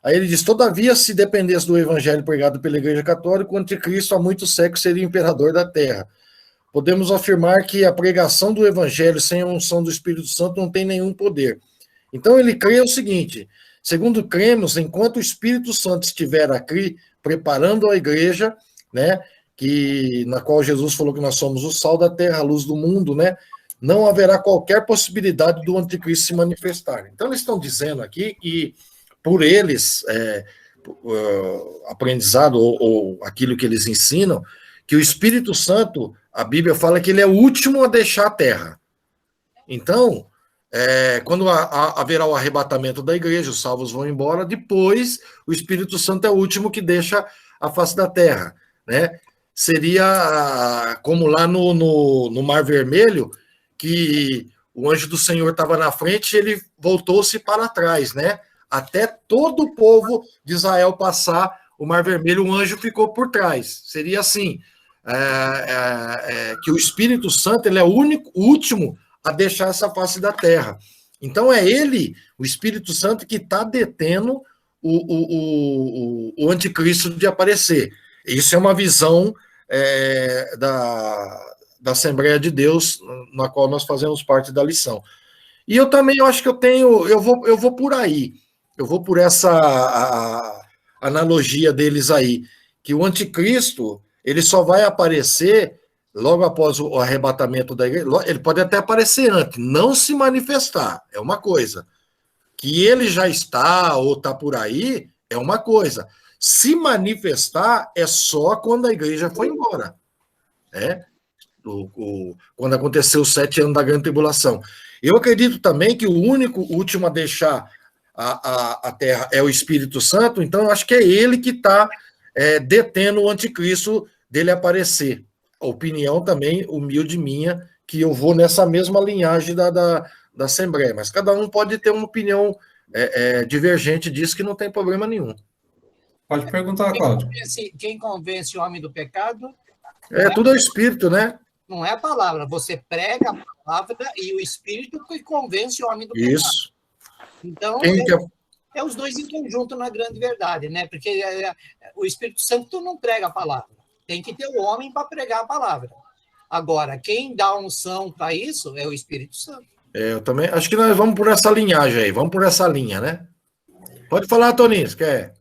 Aí ele diz: todavia, se dependesse do evangelho pregado pela Igreja Católica, o anticristo há muitos séculos seria imperador da Terra. Podemos afirmar que a pregação do evangelho sem a unção do Espírito Santo não tem nenhum poder. Então ele crê o seguinte: segundo cremos, enquanto o Espírito Santo estiver aqui preparando a igreja, né, na qual Jesus falou que nós somos o sal da terra, a luz do mundo, né, não haverá qualquer possibilidade do anticristo se manifestar. Então eles estão dizendo aqui que, por eles, aprendizado ou aquilo que eles ensinam, que o Espírito Santo, a Bíblia fala que ele é o último a deixar a terra. Então, quando haverá o arrebatamento da igreja, os salvos vão embora, depois o Espírito Santo é o último que deixa a face da terra, né? Seria como lá no Mar Vermelho, que o anjo do Senhor estava na frente e ele voltou-se para trás, né? Até todo o povo de Israel passar o Mar Vermelho, o anjo ficou por trás. Seria assim, que o Espírito Santo ele é o último a deixar essa face da terra. Então é ele, o Espírito Santo, que está detendo o anticristo de aparecer. Isso é uma visão da Assembleia de Deus, na qual nós fazemos parte da lição. E eu também acho que eu vou por aí, eu vou por essa analogia deles aí, que o anticristo, ele só vai aparecer logo após o arrebatamento da igreja. Ele pode até aparecer antes, não se manifestar, é uma coisa. Que ele já está ou está por aí, é uma coisa. Se manifestar é só quando a igreja foi embora. Quando aconteceu os 7 anos da grande tribulação. Eu acredito também que o último a deixar a terra é o Espírito Santo, então eu acho que é ele que está detendo o anticristo dele aparecer. A opinião também humilde minha, que eu vou nessa mesma linhagem da Assembleia, mas cada um pode ter uma opinião divergente disso, que não tem problema nenhum.
Pode perguntar, Cláudio.
Quem convence o homem do pecado?
Tudo é o Espírito, né?
Não é a palavra. Você prega a palavra e o Espírito que convence o homem do pecado.
Isso.
Então, é os dois em conjunto na grande verdade, né? Porque o Espírito Santo não prega a palavra. Tem que ter o homem para pregar a palavra. Agora, quem dá unção para isso é o Espírito Santo.
Eu também acho que nós vamos por essa linhagem aí, vamos por essa linha, né? Pode falar, Toninho, você quer?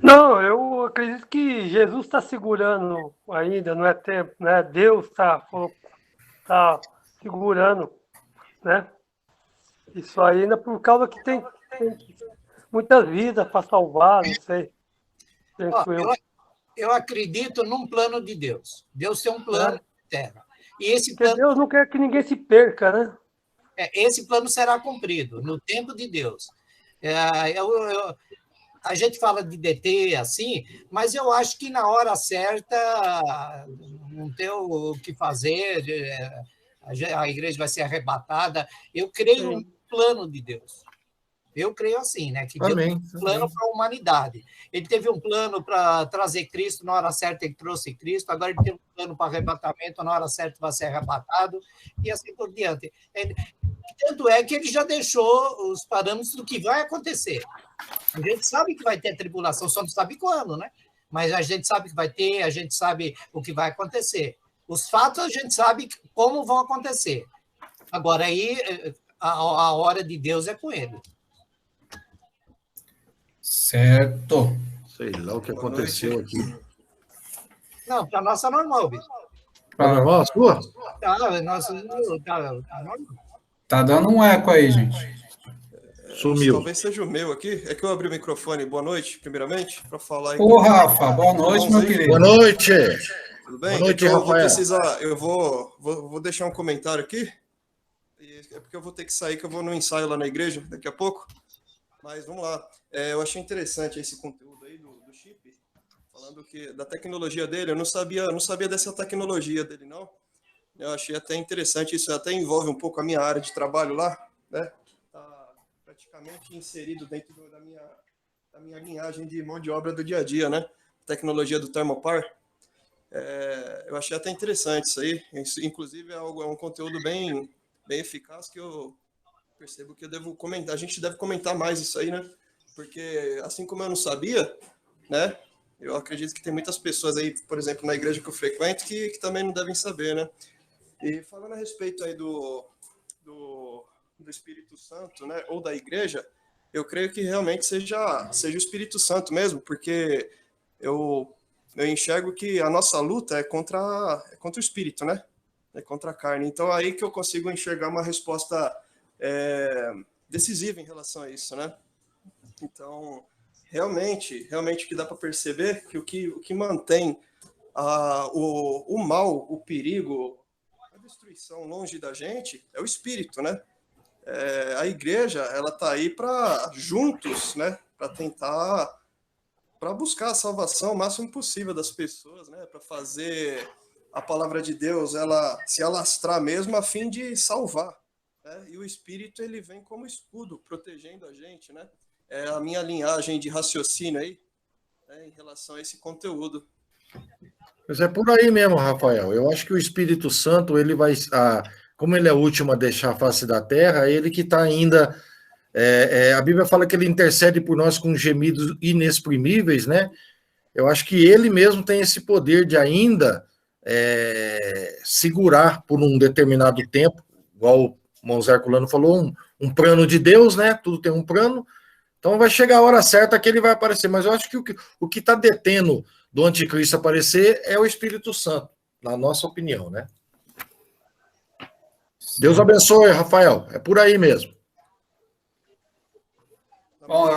Não, eu acredito que Jesus está segurando ainda, não é tempo, né? Deus está segurando, né? Isso ainda por causa que tem muitas vidas para salvar, não sei.
Eu acredito num plano de Deus. Deus tem um plano de terra. E esse
plano... Deus não quer que ninguém se perca, né?
Esse plano será cumprido no tempo de Deus. A gente fala de DT assim, mas eu acho que na hora certa não tem o que fazer, a igreja vai ser arrebatada. Eu creio no plano de Deus. Eu creio assim, né? Que Deus tem um plano para a humanidade. Ele teve um plano para trazer Cristo, na hora certa ele trouxe Cristo, agora ele tem um plano para arrebatamento, na hora certa vai ser arrebatado, e assim por diante. Tanto é que ele já deixou os parâmetros do que vai acontecer. A gente sabe que vai ter tribulação, só não sabe quando, né? Mas a gente sabe que vai ter, a gente sabe o que vai acontecer. Os fatos a gente sabe como vão acontecer. Agora aí, a hora de Deus é com ele.
Certo.
Sei lá o que aconteceu aqui.
Não, para nós é normal, bicho.
Tá normal a sua?
Tá normal.
Tá dando um eco aí, gente.
Sumiu.
Talvez seja o meu aqui. É que eu abri o microfone. Boa noite, primeiramente, para falar.
Ô, Rafa, boa noite, meu querido.
Boa noite.
Tudo bem?
Boa noite,
Rafael. Eu vou deixar um comentário aqui. É porque eu vou ter que sair, que eu vou no ensaio lá na igreja daqui a pouco. Mas vamos lá. Eu achei interessante esse conteúdo aí do chip, falando da tecnologia dele. Eu não sabia dessa tecnologia dele, não. Eu achei até interessante. Isso até envolve um pouco a minha área de trabalho lá, né? Está praticamente inserido dentro a minha linhagem de mão de obra do dia a dia, né? Tecnologia do Termopar. Eu achei até interessante isso aí. Isso, inclusive, é um conteúdo bem eficaz que eu percebo que eu devo comentar. A gente deve comentar mais isso aí, né? Porque, assim como eu não sabia, né? Eu acredito que tem muitas pessoas aí, por exemplo, na igreja que eu frequento, que também não devem saber, né? E falando a respeito aí do Espírito Santo, né? Ou da igreja, eu creio que realmente seja o Espírito Santo mesmo, porque eu enxergo que a nossa luta é contra o espírito, né? É contra a carne. Então, aí que eu consigo enxergar uma resposta decisiva em relação a isso, né? Então, realmente o que dá para perceber que o que mantém o mal, o perigo, a destruição longe da gente é o espírito, né? A igreja, ela tá aí para juntos, né? Para buscar a salvação o máximo possível das pessoas, né? Para fazer a palavra de Deus ela se alastrar mesmo a fim de salvar, né? E o Espírito, ele vem como escudo, protegendo a gente, né? É a minha linhagem de raciocínio aí, né, em relação a esse conteúdo.
Mas é por aí mesmo, Rafael. Eu acho que o Espírito Santo, ele vai, como ele é o último a deixar a face da terra, ele que está ainda. A Bíblia fala que ele intercede por nós com gemidos inexprimíveis, né? Eu acho que ele mesmo tem esse poder de ainda segurar por um determinado tempo, igual o Mons Herculano falou, um plano de Deus, né? Tudo tem um plano. Então vai chegar a hora certa que ele vai aparecer. Mas eu acho que o que está detendo do anticristo aparecer é o Espírito Santo, na nossa opinião, né? Deus abençoe, Rafael. É por aí mesmo.
Bom,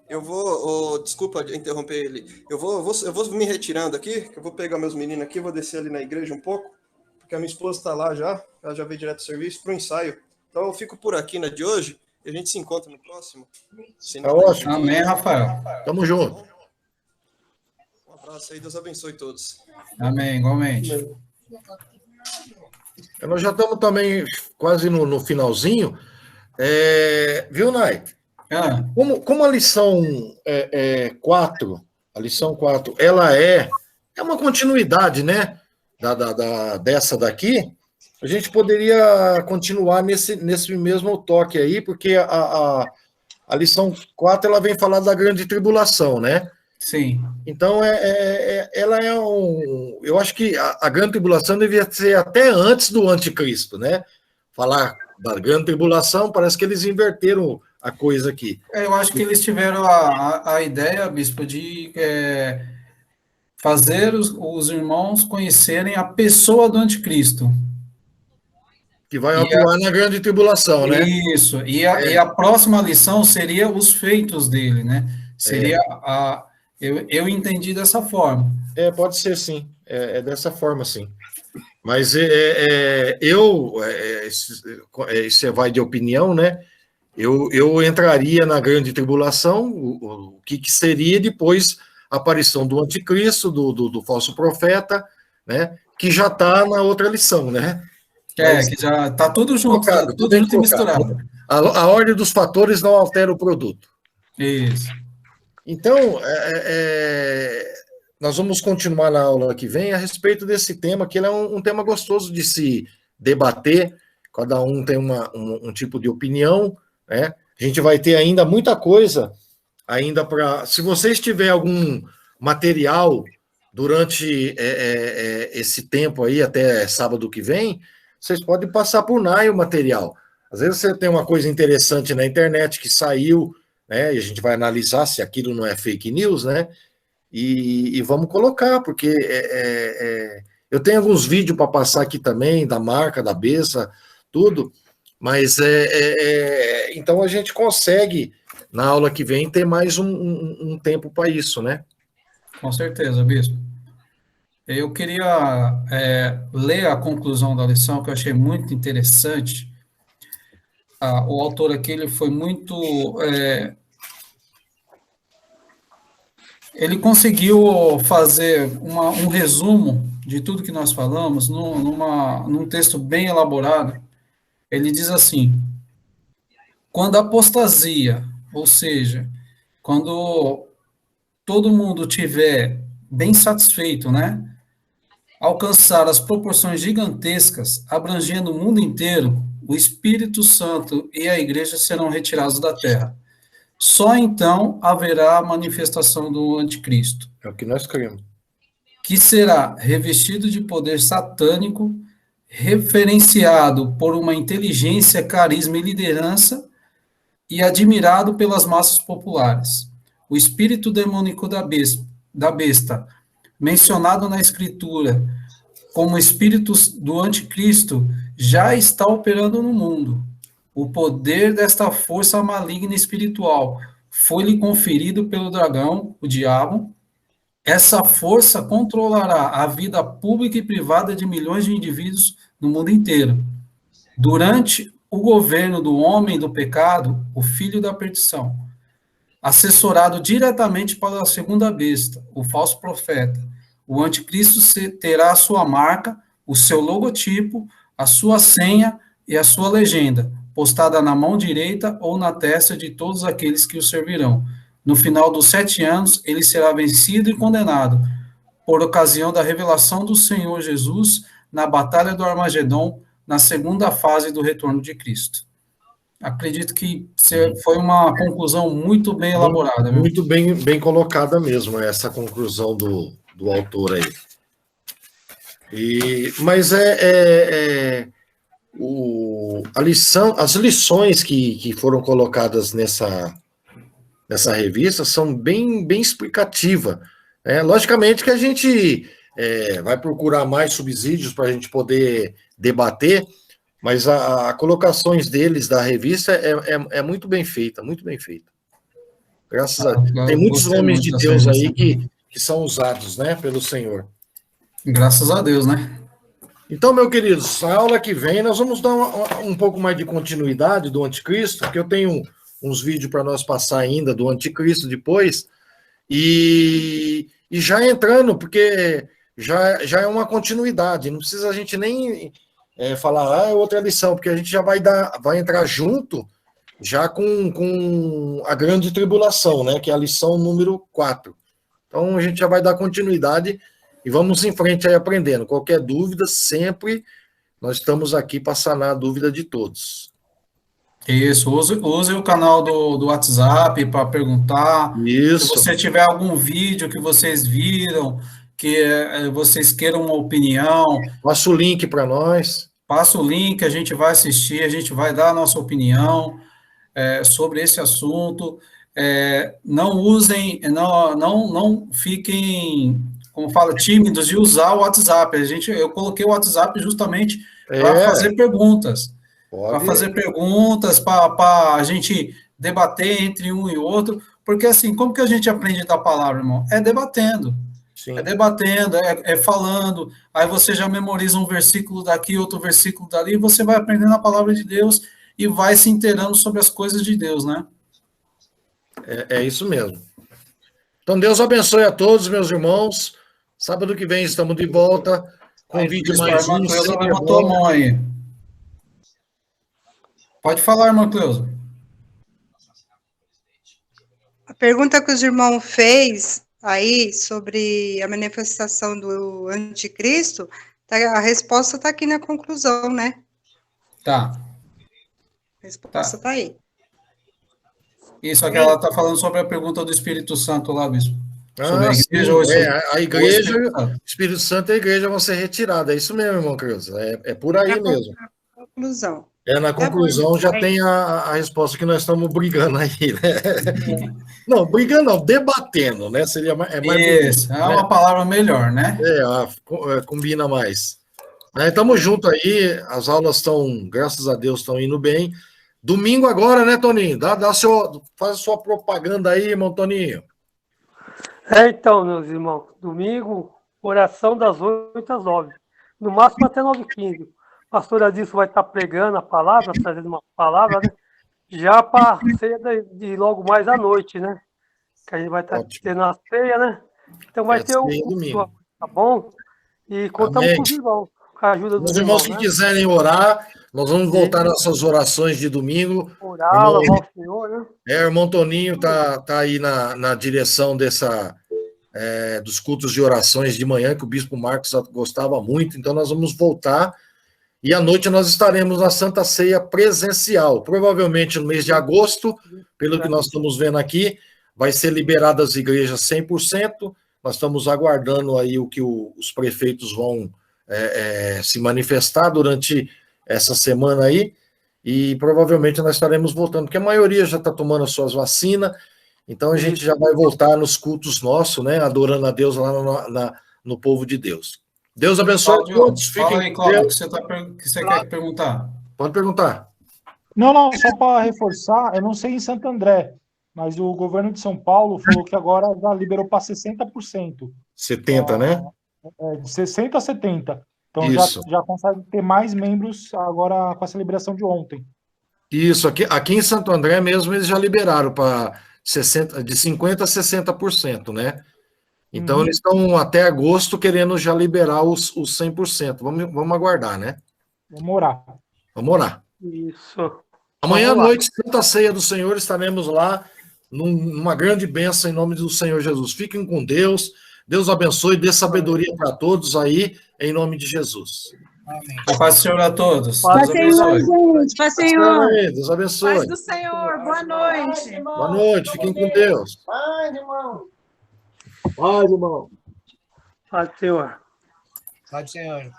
eu vou, desculpa interromper ele, eu vou me retirando aqui, que eu vou pegar meus meninos aqui, vou descer ali na igreja um pouco, porque a minha esposa está lá já, ela já veio direto do serviço para o ensaio. Então eu fico por aqui na de hoje, e a gente se encontra no próximo.
Tá ótimo.
Amém, Rafael.
Tamo junto.
Um abraço aí, Deus abençoe todos.
Amém, igualmente.
Nós já estamos também quase no finalzinho. Viu, Nai? Como a lição 4, ela é uma continuidade, né? Dessa daqui, a gente poderia continuar nesse mesmo toque aí, porque a lição 4 ela vem falar da grande tribulação, né?
Sim.
Então, ela é eu acho que a grande tribulação devia ser até antes do anticristo, né? Falar da grande tribulação, parece que eles inverteram a coisa aqui.
Eu acho que eles tiveram a ideia, bispo, de fazer os irmãos conhecerem a pessoa do anticristo.
Que vai atuar na grande tribulação, né?
Isso. E a próxima lição seria os feitos dele, né? Seria eu entendi dessa forma.
Pode ser sim. É dessa forma, sim. Mas isso vai de opinião, né? Eu entraria na grande tribulação, o que seria depois a aparição do anticristo, do falso profeta, né? Que já está na outra lição, né?
Que já está tudo junto, tudo junto e misturado.
A ordem dos fatores não altera o produto.
Isso.
Então, nós vamos continuar na aula que vem a respeito desse tema, que ele é um tema gostoso de se debater, cada um tem um tipo de opinião, né? A gente vai ter ainda muita coisa, ainda para... Se vocês tiverem algum material durante esse tempo aí, até sábado que vem, vocês podem passar por NAI o material. Às vezes você tem uma coisa interessante na internet que saiu, né? E a gente vai analisar se aquilo não é fake news, né? E vamos colocar, porque eu tenho alguns vídeos para passar aqui também, da marca, da Bessa, tudo, mas então a gente consegue, na aula que vem, ter mais um tempo para isso, né?
Com certeza, bispo. Eu queria ler a conclusão da lição, que eu achei muito interessante. O autor aqui, ele foi muito... ele conseguiu fazer um resumo de tudo que nós falamos num texto bem elaborado. Ele diz assim: quando a apostasia, ou seja, quando todo mundo tiver bem satisfeito, né? Alcançar as proporções gigantescas, abrangendo o mundo inteiro, o Espírito Santo e a igreja serão retirados da terra. Só então haverá a manifestação do anticristo,
É o que nós queremos.
que será revestido de poder satânico, referenciado por uma inteligência, carisma e liderança, e admirado pelas massas populares. O espírito demônico da besta, mencionado na Escritura como espírito do anticristo, já está operando no mundo. O poder desta força maligna espiritual foi-lhe conferido pelo dragão, o diabo. Essa força controlará a vida pública e privada de milhões de indivíduos no mundo inteiro. Durante o governo do homem do pecado, o filho da perdição, assessorado diretamente pela segunda besta, o falso profeta, o anticristo terá a sua marca, o seu logotipo, a sua senha e a sua legenda, postada na mão direita ou na testa de todos aqueles que o servirão. No final dos 7 anos, ele será vencido e condenado, por ocasião da revelação do Senhor Jesus na batalha do Armagedon, na segunda fase do retorno de Cristo. Acredito que foi uma conclusão muito bem elaborada. Viu?
Muito bem colocada mesmo, essa conclusão do autor aí. Mas a lição, as lições que foram colocadas nessa revista são bem explicativas. Logicamente que a gente vai procurar mais subsídios para a gente poder debater, mas as colocações deles da revista é muito bem feita, muito bem feita. Graças a Deus. Tem muitos homens de Deus aí que são usados, né, pelo Senhor.
Graças a Deus, né?
Então, meus queridos, na aula que vem nós vamos dar um pouco mais de continuidade do anticristo, porque eu tenho uns vídeos para nós passar ainda do anticristo depois, e já entrando, porque já é uma continuidade, não precisa a gente nem falar, é outra lição, porque a gente já vai entrar junto já com a grande tribulação, né, que é a lição número 4. Então, a gente já vai dar continuidade e vamos em frente aí aprendendo. Qualquer dúvida, sempre nós estamos aqui para sanar a dúvida de todos.
Isso, use o canal do WhatsApp para perguntar.
Isso.
Se você tiver algum vídeo que vocês viram, que vocês queiram uma opinião,
passa o link para nós.
Passa o link, a gente vai assistir, a gente vai dar a nossa opinião sobre esse assunto. Não usem, não fiquem, como fala, tímidos de usar o WhatsApp. Eu coloquei o WhatsApp justamente para fazer perguntas. Para fazer perguntas, para a gente debater entre um e outro, porque assim, como que a gente aprende da palavra, irmão? É debatendo. Sim. É debatendo, falando, aí você já memoriza um versículo daqui, outro versículo dali, e você vai aprendendo a palavra de Deus e vai se inteirando sobre as coisas de Deus, né?
É isso mesmo. Então, Deus abençoe a todos, meus irmãos. Sábado que vem estamos de volta com um vídeo mais um.
Levantou a mão aí. Pode falar, irmão Cleusa.
A pergunta que os irmãos fez aí sobre a manifestação do anticristo, a resposta está aqui na conclusão, né?
Tá.
A resposta está aí.
Isso aqui ela está falando sobre a pergunta do Espírito Santo lá, bispo.
Sobre a igreja hoje. A igreja, o Espírito Santo e a igreja vão ser retiradas. É isso mesmo, irmão Cleusa. É por aí mesmo.
Conclusão.
Na conclusão já tem a resposta que nós estamos brigando aí, né? Não, brigando não, debatendo, né? Seria mais
isso, bonito, uma palavra melhor, né?
Combina mais. Estamos juntos aí, as aulas estão, graças a Deus, estão indo bem. Domingo agora, né, Toninho? Faz a sua propaganda aí, irmão Toninho.
Então, meus irmãos, domingo, oração das 8 às 9. No máximo até 9h15. A pastora Adilson vai estar pregando a palavra, trazendo uma palavra, né? Já para ceia de logo mais à noite, né? Que a gente vai estar tendo a ceia, né? Então vai ter domingo, tá bom? E contamos com os irmãos. a ajuda
Os
dos
irmãos
irmãos,
que
né?
quiserem orar, nós vamos voltar nossas orações de domingo.
Orar,
Irmão,
louvar o Senhor, né?
irmão Toninho tá aí na direção dos cultos de orações de manhã, que o Bispo Marcos gostava muito, então nós vamos voltar. E à noite nós estaremos na Santa Ceia presencial, provavelmente no mês de agosto, pelo que nós estamos vendo aqui, vai ser liberado as igrejas 100%, nós estamos aguardando aí o que os prefeitos vão se manifestar durante essa semana aí, e provavelmente nós estaremos voltando, porque a maioria já está tomando as suas vacinas, então a gente já vai voltar nos cultos nossos, né, adorando a Deus lá no povo de Deus. Deus abençoe a todos.
Fala aí, Cláudio, que você quer perguntar?
Pode perguntar.
Não, só para reforçar, eu não sei em Santo André, mas o governo de São Paulo falou que agora já liberou para 60%.
70%, né?
De 60% a 70%. Então
Isso.
já consegue ter mais membros agora com essa liberação de ontem.
Isso, aqui em Santo André mesmo eles já liberaram para de 50% a 60%, né? Então eles estão até agosto querendo já liberar os 100%. Vamos aguardar, né?
Vamos orar.
Vamos orar.
Isso.
Amanhã à noite, Santa Ceia do Senhor, estaremos lá numa grande bênção em nome do Senhor Jesus. Fiquem com Deus. Deus abençoe, dê sabedoria para todos aí, em nome de Jesus.
A paz do Senhor a todos.
Paz
Deus
do Senhor,
abençoe.
gente. Paz do Senhor.
Deus abençoe.
Paz do Senhor. Boa noite.
Boa noite, fiquem com Deus.
Paz, irmão.
Paz, irmão.
Paz do Senhor.
Paz do Senhor.